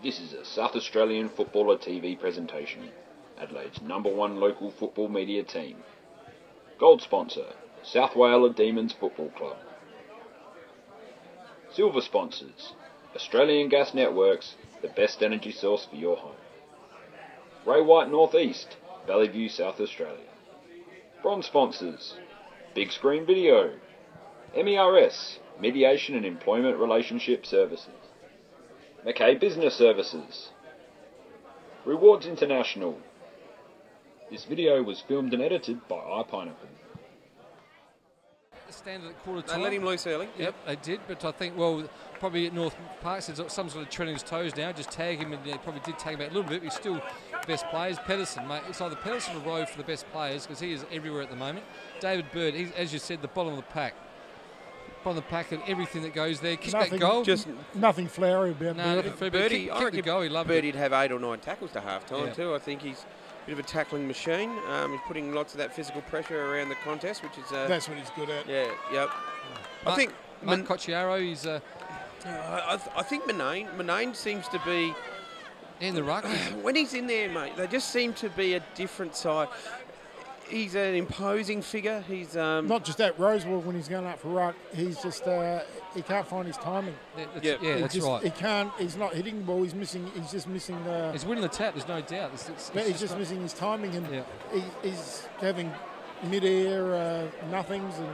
This is a South Australian Footballer TV presentation. Adelaide's #1 local football media team. Gold sponsor, South Wales Demons Football Club. Silver sponsors, Australian Gas Networks, the best energy source for your home. Ray White North East, Valley View, South Australia. Bronze sponsors, Big Screen Video, MERS, Mediation and Employment Relationship Services. Mackay Business Services. Rewards International. This video was filmed and edited by iPineapple. Standard at quarter time. They let him loose early. Yep, they did, but I think, well, probably at North Park, there's some sort of treading his toes now. Just tag him, and they probably did tag him out a little bit, but he's still best players. Pedersen, mate, it's either Pedersen or Rowe for the best players, because he is everywhere at the moment. David Bird, he's, as you said, the bottom of the pack. Bottom of the pack and everything that goes there. Kick that goal. Just nothing flowery about Birdie. Kick the goal, he loved Birdie'd it. have 8 or 9 tackles to half-time too. I think he's a bit of a tackling machine. He's putting lots of that physical pressure around the contest, which is... that's what he's good at. Yeah, yep. I think... Mark Cocciaro, he's... I think Manane seems to be... In the ruck. When he's in there, mate, they just seem to be a different side. He's an imposing figure. He's not just that. Rosewell, when he's going up for ruck, he's just he can't find his timing. That's right. He can't. He's not hitting the ball. He's missing. He's just missing the. He's winning the tap. There's no doubt. But he's just missing his timing, and he's having mid-air nothings, and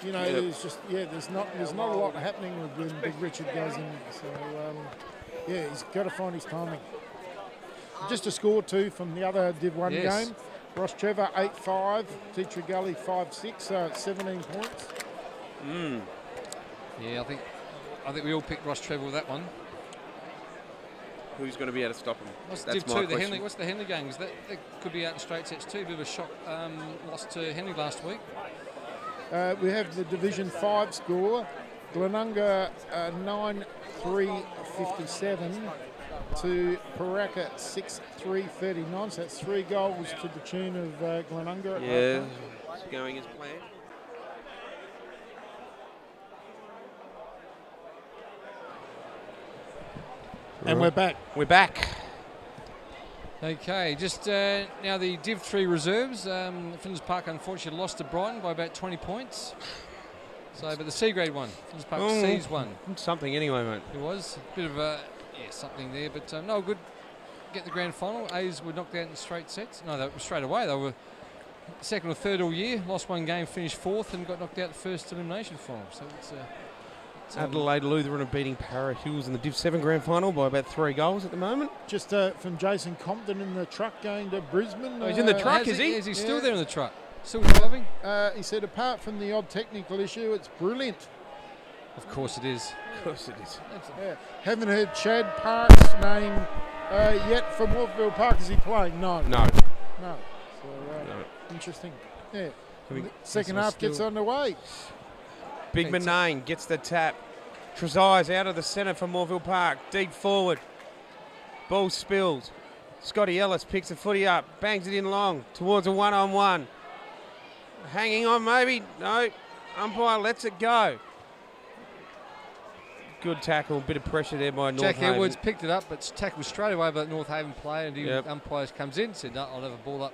you know, there's just there's not a lot happening when Big Richard goes in. So he's got to find his timing. Just a score too from the other Div 1 game. Ross Trevor 8-5, Teacher Gully 5-6, so it's 17 points. Yeah, I think we all picked Ross Trevor with that one. Who's going to be able to stop him? What's Div 2? What's the Henley games? That could be out in straight sets too. Bit of a shock loss to Henley last week. We have the Division 5 score. Glenunga 9-3-57. To Paraka 6-3-39, so that's 3 goals to the tune of Glenunga. Yeah, it's going as planned. And we're back. We're back. Okay, just now the Div 3 reserves. Flinders Park unfortunately lost to Brighton by about 20 points. So, but the C grade won. Flinders Park C's won. Something anyway, mate. It was a bit of a something there, but no good. Get the grand final. A's were knocked out in straight sets. No, they were straight away. They were second or third all year. Lost one game, finished 4th, and got knocked out the first elimination final. So it's Adelaide Lutheran are beating Para Hills in the Div 7 grand final by about 3 goals at the moment. Just from Jason Compton in the truck going to Brisbane. He's in the truck, is he? Is he still there in the truck? Still driving? He said apart from the odd technical issue, it's brilliant. Of course it is. Of course it is. Haven't heard Chad Park's name yet for Morphettville Park. Is he playing? No. No. So, interesting. Yeah. Second half gets underway. Big Manane gets the tap. Trezise out of the centre for Morphettville Park. Deep forward. Ball spilled. Scotty Ellis picks the footy up. Bangs it in long towards a one-on-one. Hanging on maybe. No. Umpire lets it go. Good tackle, bit of pressure there by North Jack Haven. Edwards picked it up, but tackled straight away by the North Haven player, and the umpire comes in and said, no, I'll have a ball up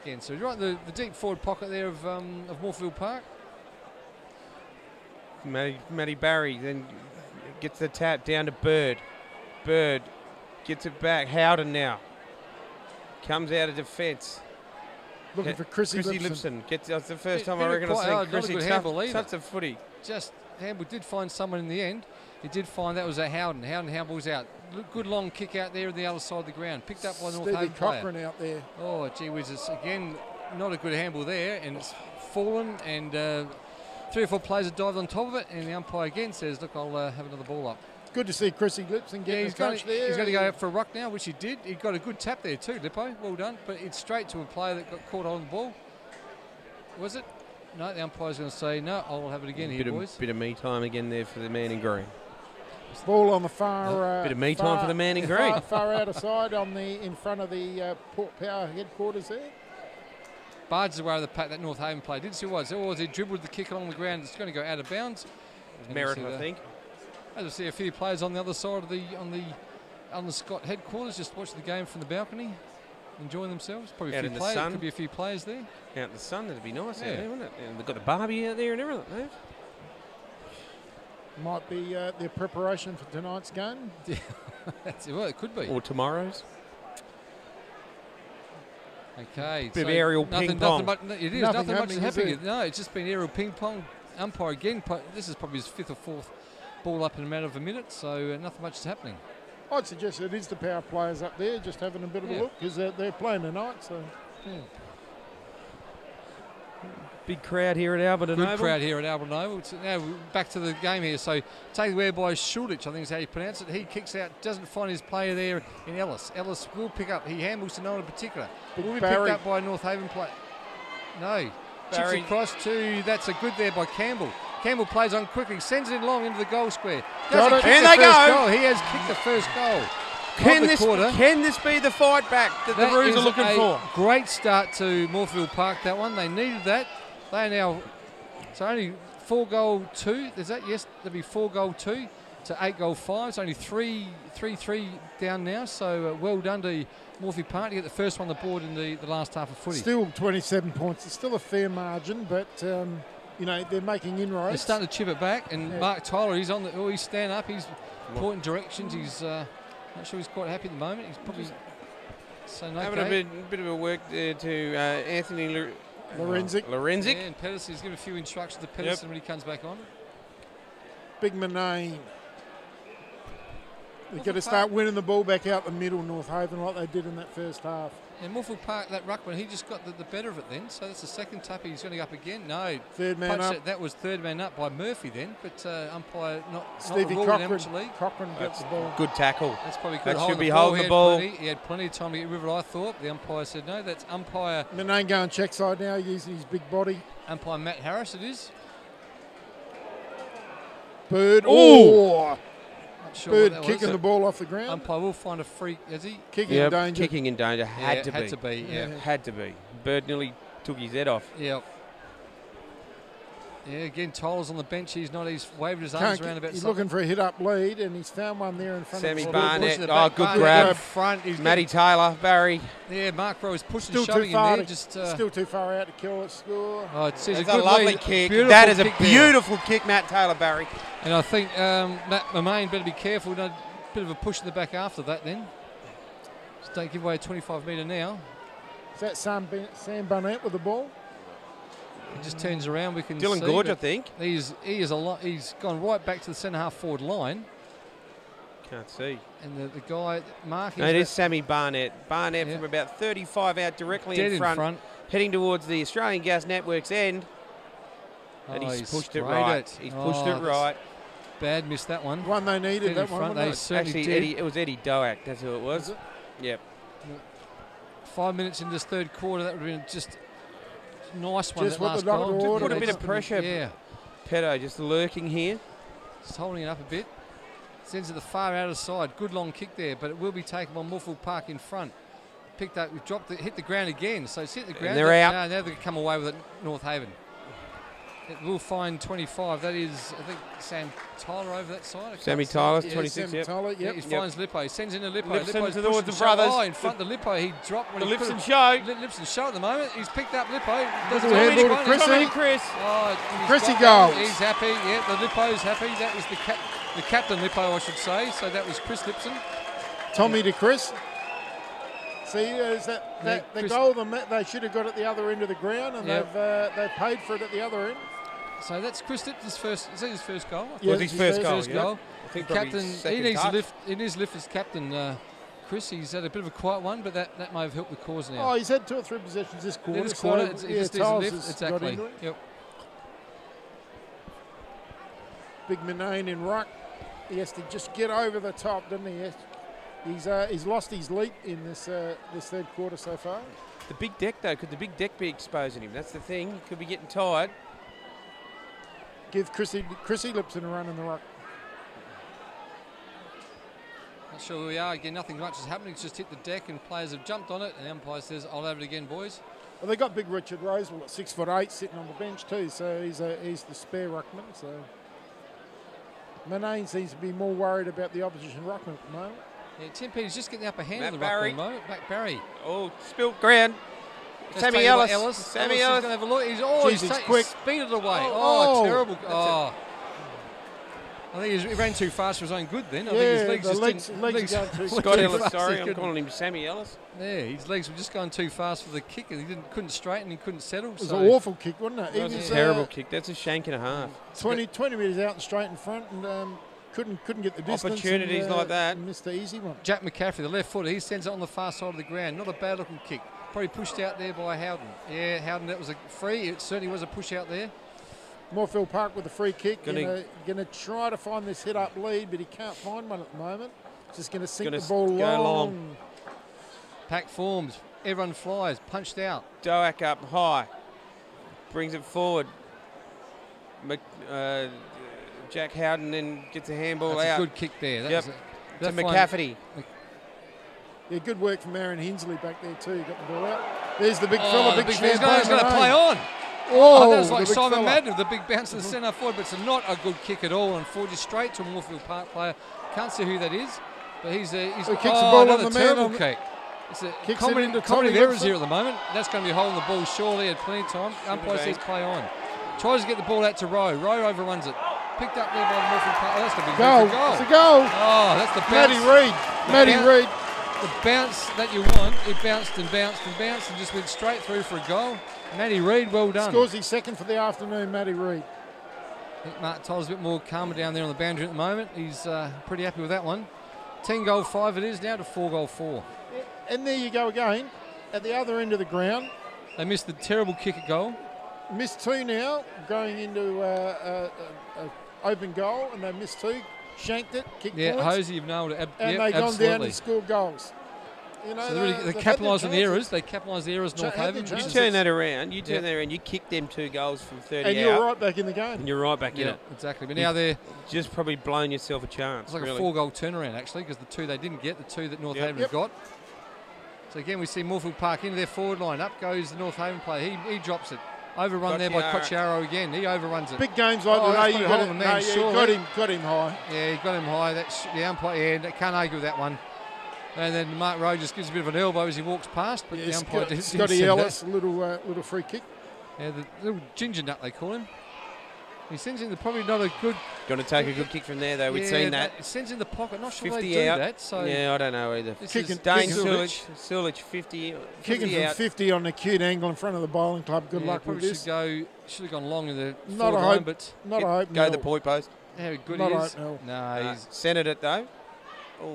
again. So you're right, the deep forward pocket there of Morphettville Park. Matty Barry then gets the tap down to Bird. Bird gets it back. Howden now. Comes out of defence. Looking for Chrissy Lipson. That's the first time I reckon I've seen Chrissy touch the footy. Just handball did find someone in the end. He did find that was a Howden. Howden handballs out. Good long kick out there on the other side of the ground. Picked up by North Haven player. Cochran out there. Oh, gee whiz. Again, not a good handball there, and it's fallen, and 3 or 4 players have dived on top of it, and the umpire again says, look, I'll have another ball up. Good to see Chrissy Lipson getting a touch there. He's going to go out for a ruck now, which he did. He got a good tap there too, Lippo. Well done. But it's straight to a player that got caught on the ball. Was it? No, the umpire's going to say, no, I'll have it again here, boys. Bit of me time again there for the man in green. Ball on the far... bit of me time for the man in green. Far outer side in front of the Port Power headquarters there. Barge is aware of the pack that North Haven play. Didn't see what it was. He dribbled the kick along the ground. It's going to go out of bounds. Merit, I think. As I see a few players on the other side of the Alan Scott headquarters, just watching the game from the balcony, enjoying themselves. Probably a Out few in the players. sun. Could be a few players there. Out in the sun, that'd be nice Yeah. out there, wouldn't it? And they've got the barbie out there and everything. Eh? Might be their preparation for tonight's game. Well, it could be. Or tomorrow's. Okay. Bit of aerial ping pong. It is. Nothing Nothing much is happening, is happening. No, it's just been aerial ping pong. Umpire again. This is probably his 5th or 4th ball up in a matter of a minute, so nothing much is happening. I'd suggest it is the power players up there just having a bit of a look because they're playing tonight. So, yeah. Big crowd here at Albert and Good Oval. crowd here at Albert Oval. Now back to the game here. So taken away by Schulich, I think is how you pronounce it. He kicks out, doesn't find his player there in Ellis. Ellis will pick up. He handles to no one in particular. Will be picked up by a North Haven player. No. Chips across to, that's a good there by Campbell. Campbell plays on quickly, sends it in long into the goal square. Got it. And they go. He has kicked the first goal. Can this be the fight back that the Roos are looking for? Great start to Morphettville Park, that one. They needed that. They are now, so only 4-2. Is that? Yes, there'll be 4-2 to 8-5. It's only 3-3 down now. So well done to Morphettville Park to get the first one on the board in the last half of footy. Still 27 points. It's still a fair margin, but you know, they're making inroads. They're starting to chip it back, and Mark Tyler, he's on the. Oh, he's standing up. He's pointing directions. He's not sure he's quite happy at the moment. He's probably saying having a bit of a work there to Anthony Lorenzic. Yeah, and Pedersen, he's given a few instructions to Pedersen when he comes back on. Big Manane. They're going to start winning the ball back out the middle, North Haven, like they did in that first half. And Morphettville Park, that ruckman, he just got the better of it then. So that's the second tap. He's going to go up again. No. Third man up. That was third man up by Murphy then, but umpire not Stevie ruling Cochran. league. Cochran gets the ball. Good tackle. That's probably good. That should be holding the ball. He had plenty of time to get rid of it, I thought. The umpire said no. That's umpire. Manane going check side now, using his big body. Umpire Matt Harris, it is. Bird. Oh! Sure Bird kicking the ball off the ground. Umpire will find a free, is he? Kicking in danger. Kicking in danger. Had to be. Had to be. Bird nearly took his head off. Yeah. Yeah, again, Tyler's on the bench. He's not. He's waved his arms around about. He's looking for a hit-up lead, and he's found one there in front Sammy of him. Barnett. Good grab. Barnett front. He's Matty Taylor, Barry. Yeah, Mark Rowe is pushing Still and shoving too far him there. still too far out to kill a score. Oh, it's a good lovely lead. kick. Beautiful That is a kick there. beautiful kick, Matt Taylor, Barry. And I think Matt Mamain better be careful. A bit of a push in the back after that then. Just don't give away a 25-metre now. Is that Sam Barnett with the ball? He just turns around. We can Dylan see, Gorge, I think. He is a lot. He's gone right back to the centre half forward line. Can't see. And the guy Mark. No, it is Sammy Barnett. Barnett from about 35 out directly in front, heading towards the Australian Gas Network's end. And he's pushed it right. He's pushed it right. Bad missed that one. One they needed. That one. They certainly did. It was Eddie Doak. That's who it was. Yep. 5 minutes in this third quarter, that would have been just a nice one. Just that last what goal. Put a bit of pressure. Yeah. Pedo just lurking here. Just holding it up a bit. Sends it the far outer side. Good long kick there, but it will be taken by Morphettville Park in front. Picked up, dropped it, hit the ground again. So it's hit the ground. And they're out. Now they're going to come away with it, North Haven. It will find 25. That is, I think, Sam Tyler over that side. Sammy Tyler, 26. Sam Tyler, Yeah, he finds Lippo. He sends in a Lippo. Lipson Lippo's towards the pushing brothers. Oh, in front of the Lippo. He dropped when The he Lipson show. Lipson show at the moment. He's picked up Lippo. Does Little handball to Chrissy. Chris. Oh, Chrissy got that. goals. He's happy. Yeah, the Lippo's happy. That was the captain Lippo, I should say. So that was Chris Lipson. Tommy to Chris. See, is that the Chris, goal they should have got at the other end of the ground, and they've paid for it at the other end. So that's Chris Lipton's first. Is that his first goal? Yeah, Was his first goal? First goal. I think Captain, second he needs touch. to lift. He needs to lift as captain. Chris, he's had a bit of a quiet one, but that may have helped the cause now. Oh, he's had 2 or 3 possessions this quarter. This quarter, so, he just needs a Tiles lift. has Exactly. got into it. Yep. Big Manane in ruck. He has to just get over the top, doesn't he? He's lost his leap in this third quarter so far. The big deck, though, could the big deck be exposing him? That's the thing. He could be getting tired. Give Chrissy Lipson a run in the ruck. Not sure where we are. Again, nothing much is happening. It's just hit the deck and players have jumped on it. And the umpire says, I'll have it again, boys. Well, they got big Richard Rosewell at 6'8", sitting on the bench too. So he's the spare ruckman. So Manane seems to be more worried about the opposition ruckman at the moment. Yeah, Tim Peters just getting the upper hand Matt of the ruck Barry. at the moment. Matt Barry. Oh, spilt ground. That's Sammy taken by Ellis. Sammy Ellis. Ellis is going to have a look. He's Jeez, he's quick. speeded away. Oh, Terrible. Oh. I think he ran too fast for his own good then. I think his legs the just legs are going too Scott Ellis, fast. sorry, He I'm couldn't- calling him Sammy Ellis. Yeah, his legs were just going too fast for the kick, and he couldn't straighten, he couldn't settle. It was so an awful kick, wasn't it? That was a terrible kick. That's a shank and a half. 20 metres out and straight in front, and couldn't get the distance. Opportunities like that. Missed the easy one. Jack McCaffrey, the left footer, he sends it on the far side of the ground. Not a bad looking kick. Probably pushed out there by Howden. Yeah, Howden, that was a free. It certainly was a push out there. Morphettville Park with a free kick. Gonna Going to try to find this hit-up lead, but he can't find one at the moment. Just going to sink Gonna the ball go long. Pack forms. Everyone flies. Punched out. Doak up high. Brings it forward. Jack Howden then gets a handball That's out. a good kick there. That Yep. was a, To that McCafferty. Yeah, good work from Aaron Hinsley back there too. Got the ball out. There's the big Oh, fella, the big big champagne. he's going to play on. Oh, that was the like big Simon fella. Madden, the big bounce to the centre forward, but it's not a good kick at all. Unfortunately, straight to a Morphettville Park player. Can't see who that is, but he's kicks the ball on another the man terrible on the- kick. It's a Kicks it comedy into of Tommy errors Wilson. here at the moment. That's going to be holding the ball surely at plenty of time. Umpire says play on. Tries to get the ball out to Rowe. Rowe overruns it. Picked up there by the Morphettville Park. Oh, that's going to be Goal. a goal. It's a goal. Oh, that's the bounce. Matty Reid. The bounce that you want, it bounced and bounced and bounced and just went straight through for a goal. Matty Reid, well done. Scores his second for the afternoon, Matty Reid. I think Mark Toll's a bit more calmer down there on the boundary at the moment. He's pretty happy with that one. 10-5 it is now to 4-4. And there you go again, at the other end of the ground. They missed the terrible kick at goal. Missed two now, going into a open goal, and they missed two. Shanked it, kicked Yeah, points. Hosey, you've nailed it. And they gone down and scored goals. You know, So they capitalised on the errors. They capitalised the errors, North Had Haven. their You chances. turn that around. You turn Yeah. that around. You kick them 2 goals from 30 And out. you're right back in the game. And you're right back in Yeah, it. exactly. But now they're Just probably blown yourself a chance. it's like really. a 4-goal turnaround actually, because the 2 they didn't get, the 2 that North Haven have got. So again, we see Morphettville Park into their forward line. Up goes the North Haven player. He drops it. Overrun there by Cocciaro. Cocciaro again. He overruns it. Big games like Oh, that, that's you put it got on the him, man, surely. got him high. Yeah, he got him high. That's the umpire. Yeah, can't argue with that one. And then Mark Rowe just gives a bit of an elbow as he walks past, but the umpire didn't Scotty see Ellis, that. little free kick. Yeah, the little ginger nut they call him. He sends in the probably not a good. Going to take a good kick from there, though. We've yeah, seen that. It sends in the pocket. Not sure they 50 do out. that. So Yeah, I don't know either. this Kicking- is Dane kicking Sulich, 50 Kicking from out. 50 on the cute angle in front of the bowling club. Good yeah, luck with probably this. should have gone long in the Not forward a line, hope. but Not a hope. Go the point post. how good Not he a is. hope, No, he's Centred it, though. Oh,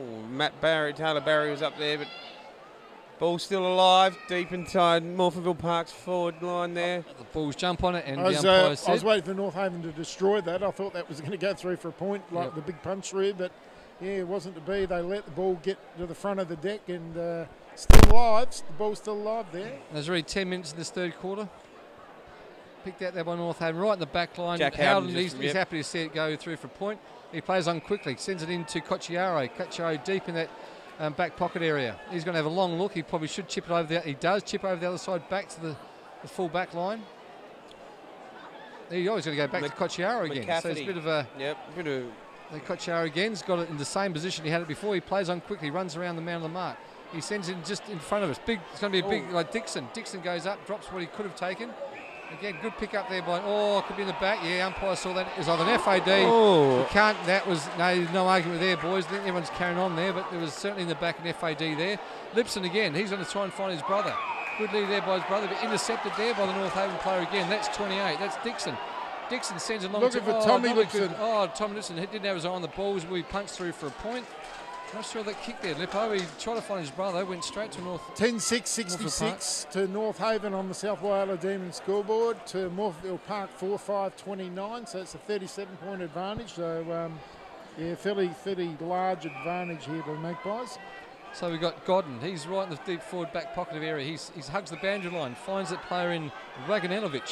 Taylor Barry was up there, but ball still alive, deep inside Morphettville Park's forward line there. the Bulls jump on it, and I the was, umpire I was said, waiting for North Haven to destroy that. I thought that was going to go through for a point, like Yep. the big punch through, but yeah, it wasn't to be. They let the ball get to the front of the deck and still alive. The ball's still alive there. There's already 10 minutes in this third quarter. Picked out there by North Haven, right in the back line. Jack Howden, Howden he's just- happy to see it go through for a point. He plays on quickly, sends it into Cocciaro. Cocciaro deep in that back pocket area. He's going to have a long look. He probably should chip it over there. He does chip over the other side back to the full back line. He's always going to go back to Cocciaro again. So it's a bit of a... Yep, bit of... Cocciaro again's got it in the same position he had it before. He plays on quickly, runs around the man on the mark. He sends it just in front of us. Big. It's going to be a big, like Dixon. Dixon goes up, drops what he could have taken. Again, good pick up there by, could be in the back. Yeah, umpire saw that. It was either an FAD. Oh. You can't, that was, no argument there, boys. I think everyone's carrying on there, but there was certainly in the back an FAD there. Lipson again, he's going to try and find his brother. Good lead there by his brother, but intercepted there by the North Haven player again. That's 28. That's Dixon. Dixon sends it long Looking to for Tommy not a Lipson. good- Tommy Lipson didn't have his eye on the ball. We punched through for a point. Not sure of that kick there, Lippo. He tried to find his brother, went straight to North. 10-6-66 to North Haven on the South Wales Demon scoreboard, to Morphettville Park 4-5-29, so it's a 37-point advantage. So, yeah, fairly large advantage here by the Magpies. So we've got Godden. He's right in the deep forward back pocket of area. He hugs the boundary line, finds that player in Raganenovic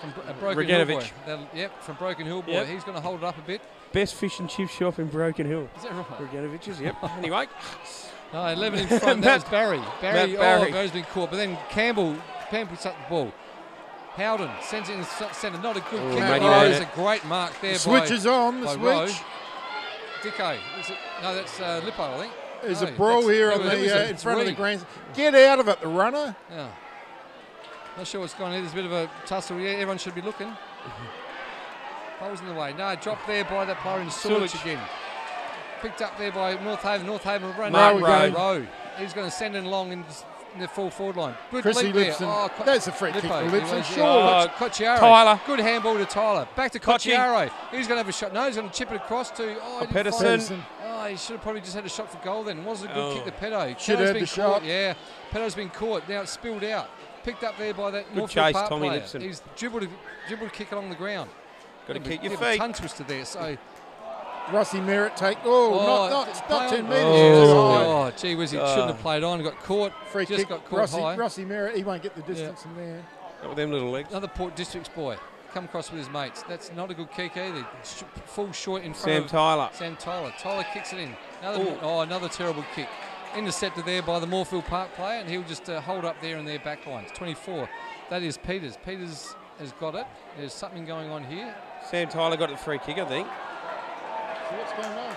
from Broken Hill Boy. Yep, from Broken Hill Boy. Yep. He's going to hold it up a bit. Best fish and chip shop in Broken Hill. Is that right? Reganovic's, yep. Anyway. No, 11 in front. That was Barry. Barry. Barry's been caught. But then Campbell puts up the ball. Howden sends it in the centre. Not a good kick. It's a great mark there. Switches on, the by Rowe. switch. Dicko. No, that's Lippo, I think. There's a brawl here on the in front of the grand. Get out of it, the runner. Yeah. Not sure what's going on here. There's a bit of a tussle. Yeah, everyone should be looking. Holes in the way. No, dropped there by that player in Sulich again. Picked up there by North Haven. North Haven will run. Rowe. He's going to send it along in the full forward line. Good lead there. Oh, that's a free kick for Lipson. Sure. Cocciaro. Tyler. Good handball to Tyler. Back to Cocciaro. He's going to have a shot. No, he's going to chip it across to Pedersen. Oh, he should have probably just had a shot for goal then. It wasn't a good kick to Pedo. Should have had the shot. Yeah. Pedo's been caught. Now it's spilled out. Picked up there by that good chase, Park Tommy player. Lipson. He's dribbled a kick along the ground. Got to keep your feet. feet. Tongue twister there. So Rossi Merritt not 10 metres. Oh, gee whiz, he shouldn't have played on. Got caught. Free just kick. Got caught high. Rossi Merritt, he won't get the distance in there. Not with them little legs. Another Port Districts boy. Come across with his mates. That's not a good kick either. Full short in front of Sam Tyler. Tyler kicks it in. Another terrible kick. Intercepted there by the Morphettville Park player, and he'll just hold up there in their back line. It's 24. That is Peters. Peters has got it. There's something going on here. Sam Tyler got the free kick, I think. So what's going on?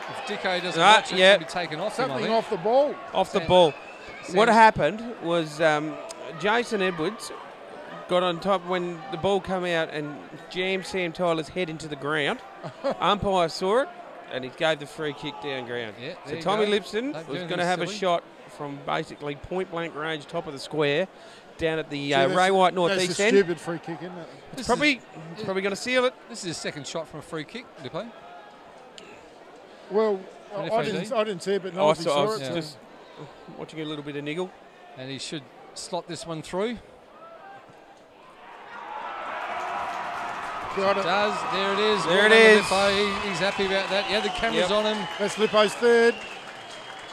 If Dicko doesn't watch it, it'll be taken off him, I think. Off the ball. Off the ball. What happened was Jason Edwards got on top when the ball came out and jammed Sam Tyler's head into the ground. Umpire saw it, and he gave the free kick down ground. Yeah, so Tommy Lipson was going to have a shot from basically point-blank range, top of the square, down at the Ray White northeast end. That's a stupid free kick, isn't it? It's probably going to seal it. This is his second shot from a free kick, Lippo. Well, I didn't see it, but no, I saw it. Just watching a little bit of niggle. And he should slot this one through. Got it. There it is. There it is. He's happy about that. Yeah, the camera's on him. That's Lippo's third.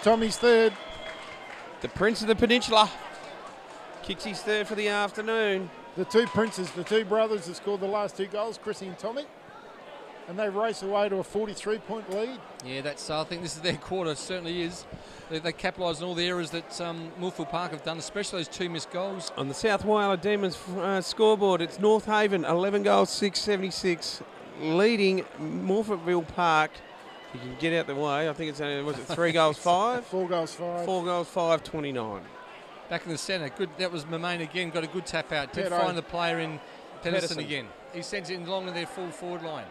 Tommy's third. The Prince of the Peninsula kicks his third for the afternoon. The two princes, the two brothers that scored the last two goals, Chrissy and Tommy. And they race away to a 43-point lead. Yeah, I think this is their quarter. It certainly is. They capitalise on all the errors that Morphettville Park have done, especially those two missed goals. On the South Whyalla Demons scoreboard, it's North Haven, 11 goals, 676, leading Morphettville Park. You can get out the way. I think it's only, was it 3 goals, 5? 4 goals, 5. 4 goals, 5, 29. Back in the centre. Good. That was Mamain again. Got a good tap out. Did find the player in Pedersen again. He sends it in along in their full forward line.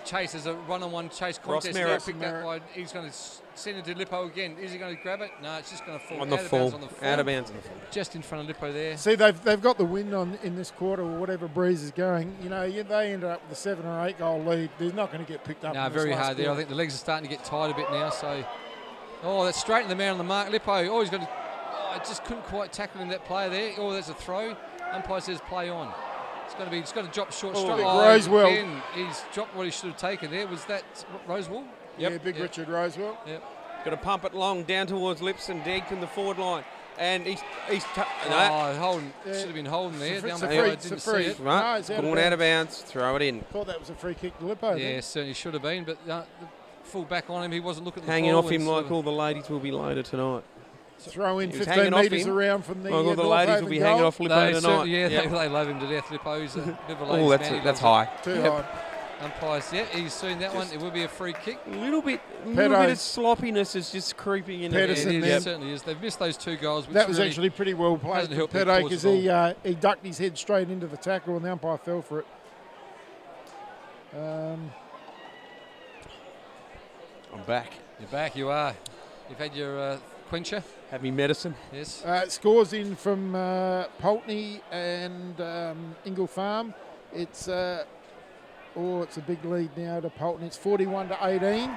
Chase is a one-on-one chase contest. He's going to send it to Lippo again. Is he going to grab it? No, it's just going to fall on the full. Out of bounds on the full. Just in front of Lippo there. See, they've got the win in this quarter, or whatever Breeze is going. You know, they ended up with a 7 or 8 goal lead. They're not going to get picked up. No, very hard there. I think the legs are starting to get tired a bit now. So, that's straight in the man on the mark. Lippo. He's got to. Just couldn't quite tackle him, that player there. There's a throw. Umpire says play on. It's going to drop short straight. Rosewell. Again, he's dropped what he should have taken there. Was that Rosewell? Yep. Yeah, big Richard Rosewell. Yep. Got to pump it long down towards Lipson, deep in the forward line. And he's should have been holding there. It's a free. Right. No, it's going out of bounds. Throw it in. Thought that was a free kick to Lippo. Yeah, certainly should have been. But the full back on him, he wasn't looking at the hanging off him like all the ladies will be later tonight. Throw in 15 metres around from the all the ladies will be hanging off Lippo tonight. Yeah, they love him to death. Lippo's a bit of a ladies' man. That's high. Too high. Umpires, he's seen that one. It will be a free kick. A little bit of sloppiness is just creeping in. Pedersen, it certainly is. They've missed those 2 goals. Which that was actually pretty well played. Pedro, because he ducked his head straight into the tackle and the umpire fell for it. I'm back. You're back. You are. You've had your quencher. Have me medicine. Yes. Scores in from Pulteney and Ingle Farm. It's a big lead now to Pulteney. It's 41-18,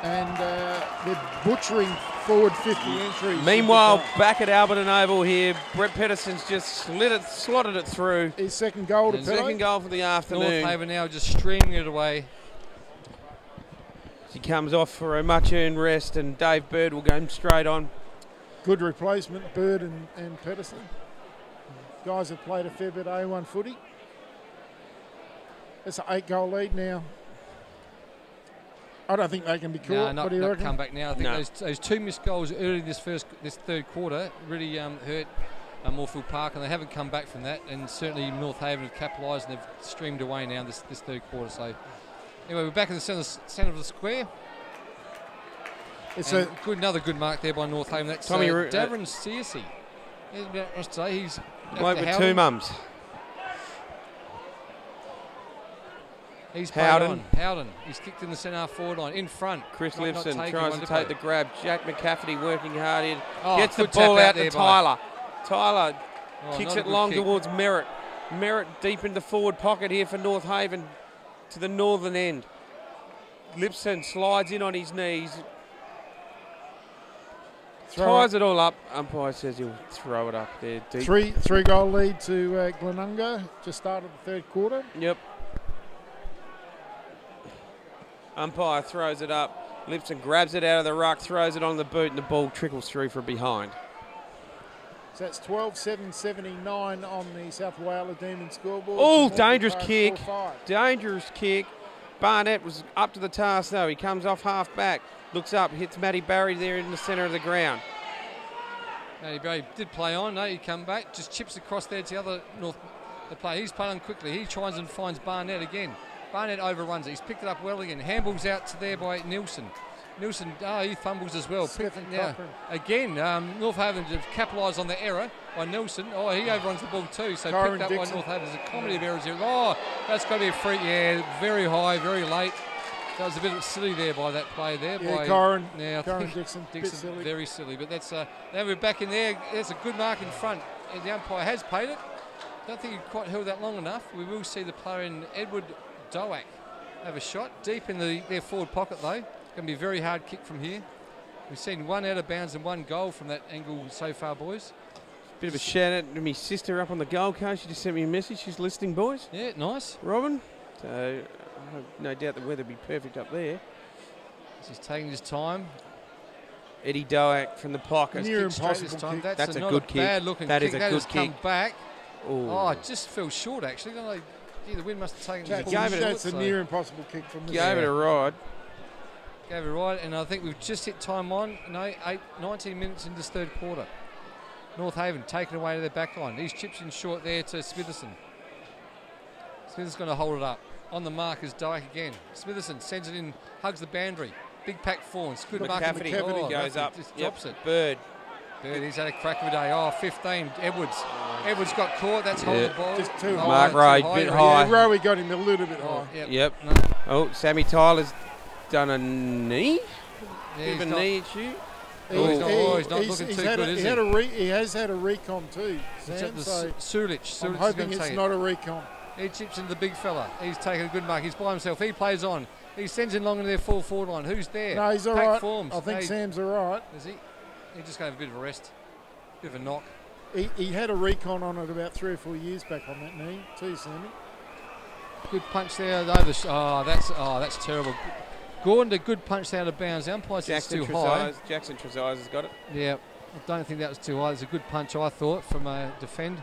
and they're butchering forward 50 entries. Meanwhile, back at Alberton Oval here, Brett Pedersen's just slotted it through. His second goal to Pedro. Second goal for the afternoon. North Haven now just streaming it away. He comes off for a much-earned rest, and Dave Bird will go straight on. Good replacement, Bird and Pedersen. Guys have played a fair bit of A1 footy. It's an 8-goal lead now. I don't think they can be caught. Not come back now. I think those 2 missed goals early this third quarter really hurt Morphettville Park, and they haven't come back from that. And certainly North Haven have capitalised and they've streamed away now this third quarter. So anyway, we're back in the centre of the square. It's another good mark there by North Haven. That's Davron Searcy. I must say he's bloke with two mums. He's Howden. He's kicked in the centre half forward line in front. Chris Lipson tries to take the grab. Jack McCafferty working hard in. Gets the ball out to Tyler. Tyler kicks it long towards Merritt. Merritt deep in the forward pocket here for North Haven to the northern end. Lipson slides in on his knees. Ties it all up. Umpire says he'll throw it up there deep. Three goal lead to Glenunga. Just started the third quarter. Yep. Umpire throws it up. Lipson grabs it out of the ruck, throws it on the boot, and the ball trickles through from behind. So that's 12-7-79 on the South Wales Demon scoreboard. Oh, dangerous kick. Dangerous kick. Barnett was up to the task, though. He comes off half back. Looks up, hits Matty Barry there in the centre of the ground. Matty Barry did play on. No, he come back. Just chips across there to the other North player. He's playing quickly. He tries and finds Barnett again. Barnett overruns it. He's picked it up well again. Handballs out to there by Nielsen. Nielsen, he fumbles as well. Again, North Haven just capitalised on the error by Nielsen. He overruns the ball too. So picked up by North Haven. There's a comedy of errors here. That's got to be a free. Yeah, very high, very late. That was a bit silly there by that play there. Yeah, Corin Dixon silly. Very silly. But that's now we're back in there. There's a good mark in front. And the umpire has paid it. Don't think he quite held that long enough. We will see the player in Edward Doak have a shot deep in their forward pocket though. It's going to be a very hard kick from here. We've seen one out of bounds and one goal from that angle so far, boys. Bit of a shout out to my sister up on the Gold Coast. She just sent me a message. She's listening, boys. Yeah, nice. Robin. So I have no doubt the weather will be perfect up there. He's taking his time. Eddie Doak from the pocket. Near impossible kick. That's a good kick. Bad looking that kick. Is a that good has kick. Come back. Ooh. It just fell short actually. The wind must have taken it. That's a near impossible kick from this. Gave it a ride. Gave it a ride, and I think we've just hit time on. 19 minutes into this third quarter. North Haven taken away to their back line. These chips in short there to Smitherson. Smitherson's going to hold it up. On the mark is Dyke again. Smitherson sends it in, hugs the boundary. Big pack forwards. Good mark. McCafferty goes up. Just drops it. Bird, he's had a crack of a day. 15. Edwards. Edwards got caught. That's holding the ball. Just too high. Mark Ray, bit high. Yeah, Rowie got him a little bit high. Yep. No. Sammy Tyler's done a knee. Yeah, a knee issue. He's not looking too good, is he? He has had a recon too, Sam. Sulich. I'm hoping it's not a recon. He chips into the big fella. He's taking a good mark. He's by himself. He plays on. He sends in long into their full forward line. Who's there? No, he's all right. Forms. I think Sam's all right. Is he? He's just going to have a bit of a rest. Bit of a knock. He had a recon on it about 3 or 4 years back on that knee too, Sammy. Good punch there. That's terrible. Gordon, a good punch out of bounds. The umpire says it's too high. Jackson Trezise has got it. Yeah, I don't think that was too high. It's a good punch, I thought, from a defend.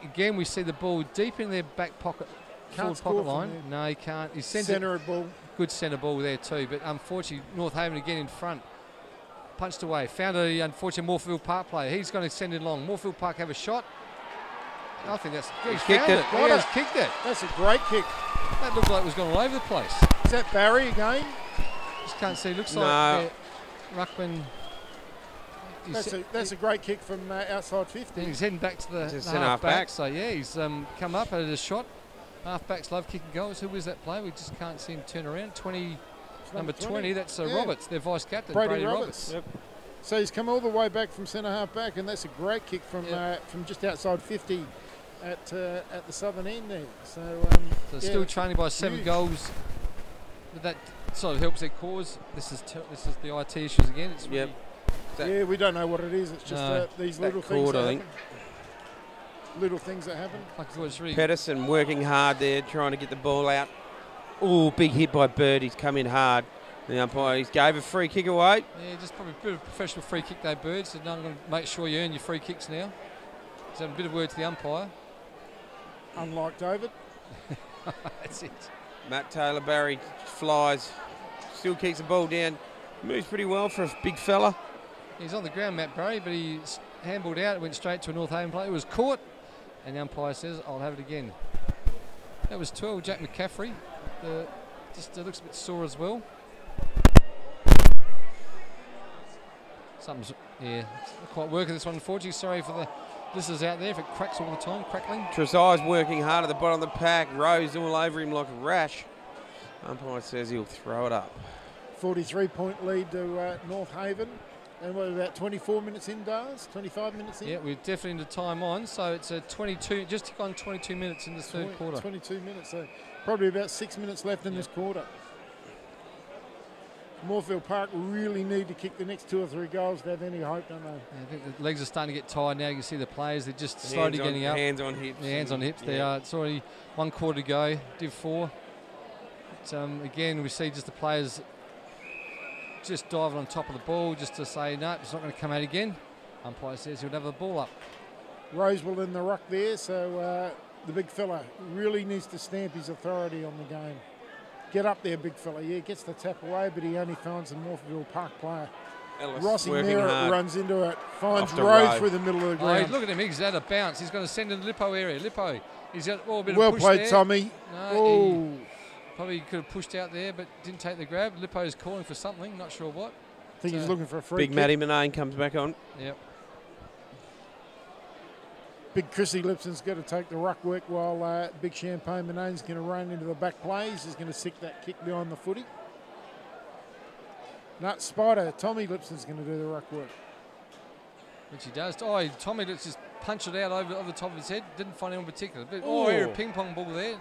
Again, we see the ball deep in their back pocket, forward pocket line. No, he can't. He sends centre ball. Good centre ball there too, but unfortunately, North Haven again in front. Punched away. Found a unfortunate Morphettville Park player. He's going to send it long. Morphettville Park have a shot. I think that's. He's kicked it. He has kicked it. That's a great kick. That looked like it was going all over the place. Is that Barry again? Just can't see. Looks like Ruckman. That's a great kick from outside 50. He's heading back to the half back. So yeah, he's come up, had a shot. Half-backs love kicking goals. Who is that player? We just can't see him turn around. Number 20, that's Roberts, their vice-captain, Brady Roberts. Yep. So he's come all the way back from centre half-back, and that's a great kick from just outside 50 at the southern end there. So still trailing by 7 goals. But that sort of helps their cause. This is the IT issues again. It's really we don't know what it is. It's just these little things that happen. Little things that happen. Pedersen working hard there, trying to get the ball out. Oh, big hit by Bird. He's come in hard. The umpire gave a free kick away. Yeah, just probably a bit of a professional free kick though, Bird. So I'm going to make sure you earn your free kicks now. He's having a bit of word to the umpire. Unlike David. That's it. Matt Taylor Barry flies. Still keeps the ball down. Moves pretty well for a big fella. He's on the ground, Matt Barry, but he handballed out. It went straight to a North Haven player. It was caught. And the umpire says, I'll have it again. That was 12, Jack McCaffrey. Just looks a bit sore as well. Something's, yeah, it's not quite working this one, unfortunately. Sorry for the listeners out there if it cracks all the time, crackling. Trezai's working hard at the bottom of the pack. Rose all over him like a rash. Umpire says he'll throw it up. 43-point lead to North Haven. And what, about 24 minutes in, Dars? 25 minutes in? Yeah, we're definitely into time on, so it's a 22, just gone 22 minutes in the third quarter. 22 minutes, so probably about 6 minutes left in this quarter. Moorfield Park really need to kick the next 2 or 3 goals to have any hope, don't they? Yeah, I think the legs are starting to get tired now. You can see the players, they're just slowly getting up. Hands on hips. Yeah, hands on hips, they are. It's already 1 quarter to go, Div 4. But, again, we see just the players just diving on top of the ball just to say, no, it's not going to come out again. Umpire says he'll have the ball up. Rosewell in the ruck there, so the big fella really needs to stamp his authority on the game. Get up there, big fella. Yeah, gets the tap away, but he only finds the Morphettville Park player. Rossi Merritt runs into it, finds Rose through the middle of the ground. Look at him, he's out of bounce. He's going to send in the Lippo area. Lippo, he's got a bit well of push played, there. Tommy. No, probably could have pushed out there, but didn't take the grab. Lippo's calling for something, not sure what. I think he's looking for a free Big kick. Matty Manane comes back on. Yep. Big Chrissy Lipson's got to take the ruck work while Big Champagne Manane's going to run into the back plays. He's going to stick that kick behind the footy. No, Spider, Tommy Lipson's going to do the ruck work. Which he does. Oh, Tommy let's just punch it out over the top of his head. Didn't find anyone particular. But, here a ping pong ball there.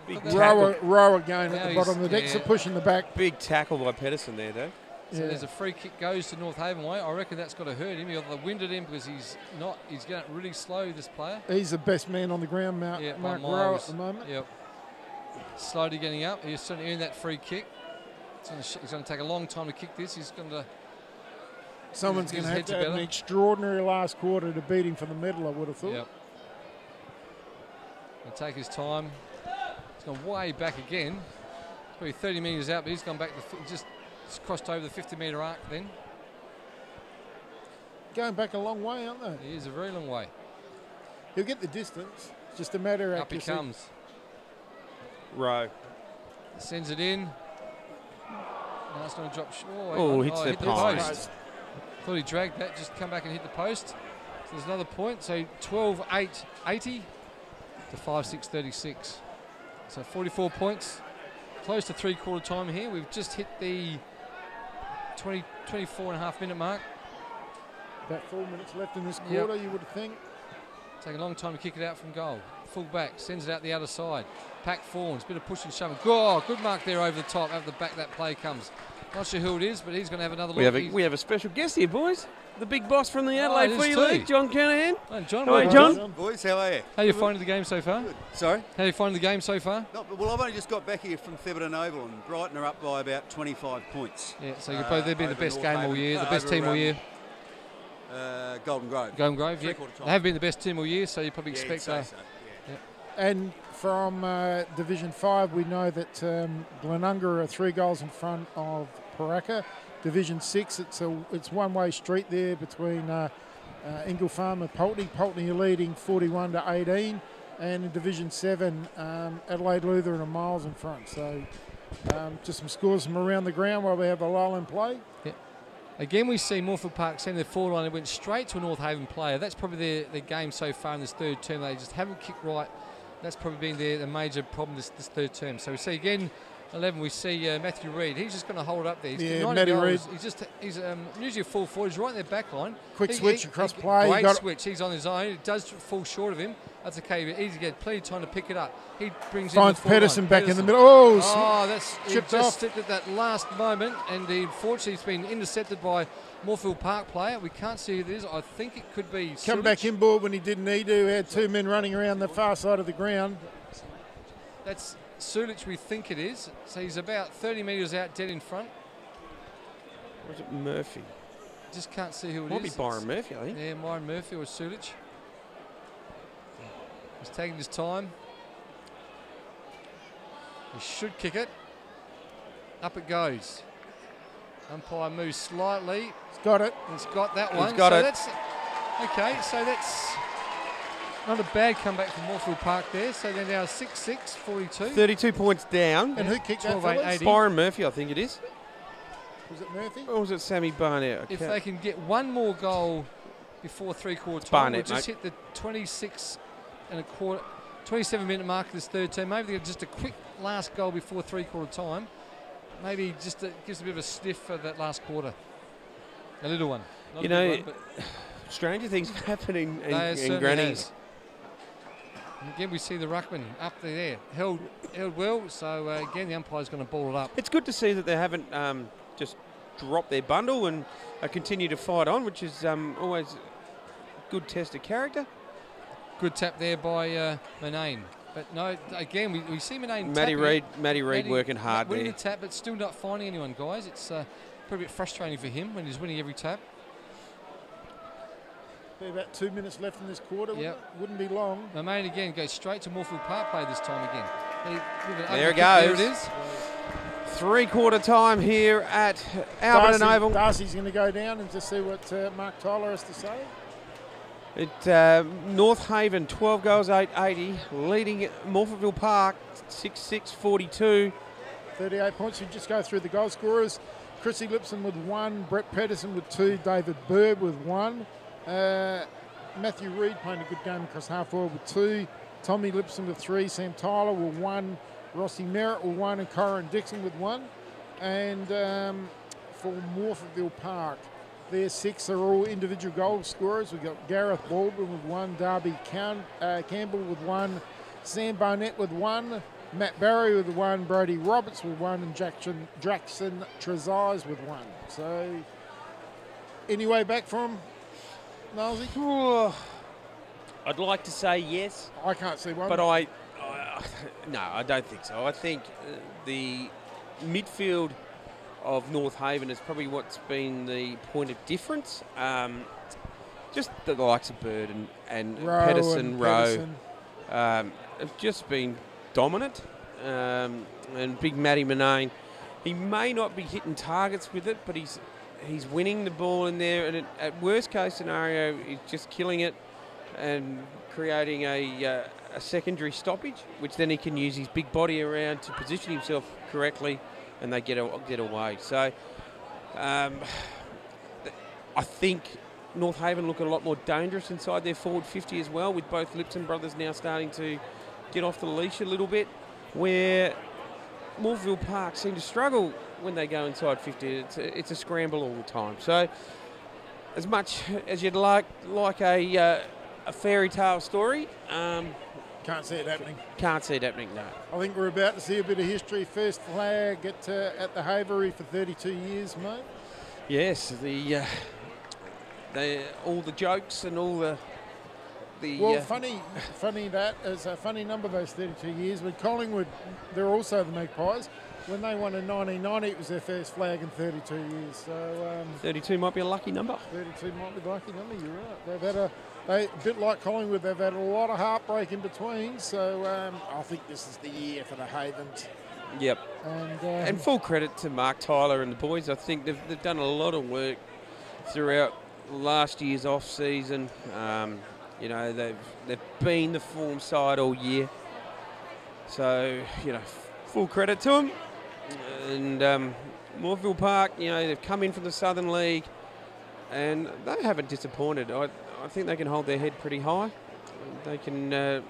Rower going at the bottom of the deck, so pushing the back. Big tackle by Pedersen there, though. So there's a free kick goes to North Haven way. I reckon that's got to hurt him. He either winded him because he's going really slow, this player. He's the best man on the ground, Mark Rowe at the moment. Yep. Slowly getting up. He's starting to earn that free kick. He's going to take a long time to kick this. He's going to... Someone's going to have to have an extraordinary last quarter to beat him for the medal, I would have thought. Yep. He'll take his time. He's gone way back again. He's probably 30 metres out, but he's gone back to just crossed over the 50-metre arc then. Going back a long way, aren't they? He is a very long way. He'll get the distance. It's just a matter of accuracy. Up he comes. Rowe. Sends it in. No, it's going to drop. Hits the post. Thought he dragged that, just come back and hit the post. So there's another point. So 12-8-80 to 5-6-36. So 44 points. Close to 3/4 time here. We've just hit the 24.5 minute mark. About 4 minutes left in this quarter, you would think. Take a long time to kick it out from goal. Full back, sends it out the other side. Pack Fawns, bit of push and shove. Oh, good mark there over the top. Over the back that play comes. Not sure who it is, but he's going to have another look. We have a special guest here, boys. The big boss from the Adelaide Free League, John Kernahan. Hey, John. Hi, John. Boys, how are you? How are you finding the game so far? Good. Sorry? How are you finding the game so far? Well, I've only just got back here from Thebarton Oval, and Brighton are up by about 25 points. Yeah, so you've both been the best game all year, the best team all year. Golden Grove. Golden Grove, yeah. They have been the best team all year, so you probably expect so. And from Division 5, we know that Glenunga are 3 goals in front of Paraka. Division 6, it's one-way street there between Ingle Farm and Pulteney. Pulteney are leading 41-18, and in Division 7, Adelaide Lutheran are miles in front. So just some scores from around the ground while we have a lull in play. Yeah. Again, we see Moorfield Park send their forward line and went straight to a North Haven player. That's probably their game so far in this third term. They just haven't kicked right. That's probably been their major problem this third term. So we see again, 11, we see Matthew Reid. He's just going to hold up there. He's Matty Reid. He's usually a full forward. He's right in their back line. Quick switch across play. Great switch. He's on his own. It does fall short of him. That's okay. But easy to get plenty of time to pick it up. He brings finds in the Pedersen back in the middle. That's chipped off. Just at that last moment, and unfortunately, it's been intercepted by Moorfield Park player. We can't see who it is. I think it could be Come Sulich. back inboard when he didn't need to. He had 2 men running around the far side of the ground. That's Sulich, we think it is. So he's about 30 metres out, dead in front. Or is it Murphy? Just can't see who it is. Might be Byron Murphy, I think. Yeah, Byron Murphy or Sulich. He's taking his time. He should kick it. Up it goes. Umpire moves slightly. He's got it. He's got that one. He's got it. Okay, so that's not a bad comeback from Moorfield Park there. So they're now 6-6, 42. 32 points down. And who kicked that? 12-8-80. Byron Murphy, I think it is. Was it Murphy? Or was it Sammy Barnett? If they can get one more goal before three-quarter time, Barnett, we'll just hit the 27-minute mark of this third term. Maybe they get just a quick last goal before three-quarter time. Maybe just gives a bit of a sniff for that last quarter. A little one. Not You a know, big one, but stranger things happen in certainly grannies. has. And again, we see the ruckman up there, held well. So again, the umpire's going to ball it up. It's good to see that they haven't just dropped their bundle and continue to fight on, which is always a good test of character. Good tap there by Manane. But no, again, we see Manane Matty Reid working hard winning there. the tap, but still not finding anyone, guys. It's probably a bit frustrating for him when he's winning every tap. About 2 minutes left in this quarter. Yep. Wouldn't be long. Manane again goes straight to Moorfield Park play this time again. There it There goes. it is. Three-quarter time here at Alberton Oval. Darcy's going to go down and just see what Mark Tyler has to say. North Haven, 12 goals, 880, leading Morphettville Park, 6-6-42. 38 points. We just go through the goal scorers. Chrissy Lipson with 1, Brett Pedersen with 2, David Bird with 1. Matthew Reid playing a good game across half forward with 2. Tommy Lipson with 3, Sam Tyler with 1, Rossi Merritt with 1, and Corin Dixon with 1. And for Morphettville Park, their 6 are all individual goal scorers. We've got Gareth Baldwin with 1, Darby Campbell with 1, Sam Barnett with 1, Matt Barry with 1, Brody Roberts with 1, and Jackson Trezise with 1. So, any way back from Nolsey? Oh, I'd like to say yes, I can't see one. but no, I don't think so. I think the midfield of North Haven is probably what's been the point of difference. Just the likes of Bird and Pedersen, Rowe have just been dominant. And big Matty Manane, he may not be hitting targets with it, but he's winning the ball in there, and at worst case scenario, he's just killing it and creating a secondary stoppage, which then he can use his big body around to position himself correctly, and they get away. So I think North Haven look a lot more dangerous inside their forward 50 as well, with both Lipton brothers now starting to get off the leash a little bit, where Morphettville Park seem to struggle when they go inside 50. It's a scramble all the time. So as much as you'd like a fairy tale story, can't see it happening. Can't see it happening, no. I think we're about to see a bit of history. First flag at the Havery for 32 years, mate. Yes, all the jokes and all the funny that is a funny number, those 32 years. With Collingwood, they're also the Magpies. When they won in 1990, it was their first flag in 32 years. So 32 might be a lucky number. 32 might be a lucky number. You're right. They've had a bit like Collingwood. They've had a lot of heartbreak in between. So I think this is the year for the Havens. Yep. And full credit to Mark Tyler and the boys. I think they've done a lot of work throughout last year's off season. You know, they've been the form side all year. So, you know, full credit to them. And Morphettville Park, you know, they've come in from the Southern League and they haven't disappointed. I think they can hold their head pretty high. They can, their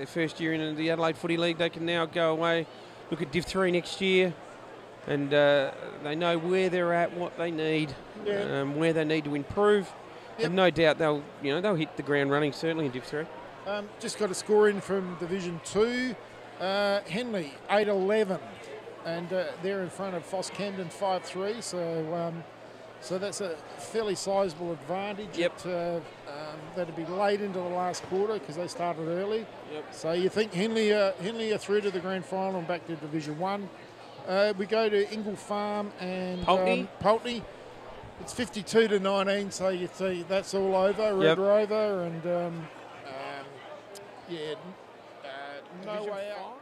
first year in the Adelaide Footy League, they can now go away, look at Div 3 next year, and they know where they're at, what they need, where they need to improve. Yep. And no doubt they'll hit the ground running, certainly in Div 3. Just got a score in from Division 2. Henley 8-11, and they're in front of Foss Camden 5-3. So that's a fairly sizable advantage. Yep. That'd be late into the last quarter because they started early. Yep. So you think Henley are through to the grand final and back to Division 1. We go to Ingle Farm and Pulteney. It's 52-19, so you see that's all over. Red Rover and no way out.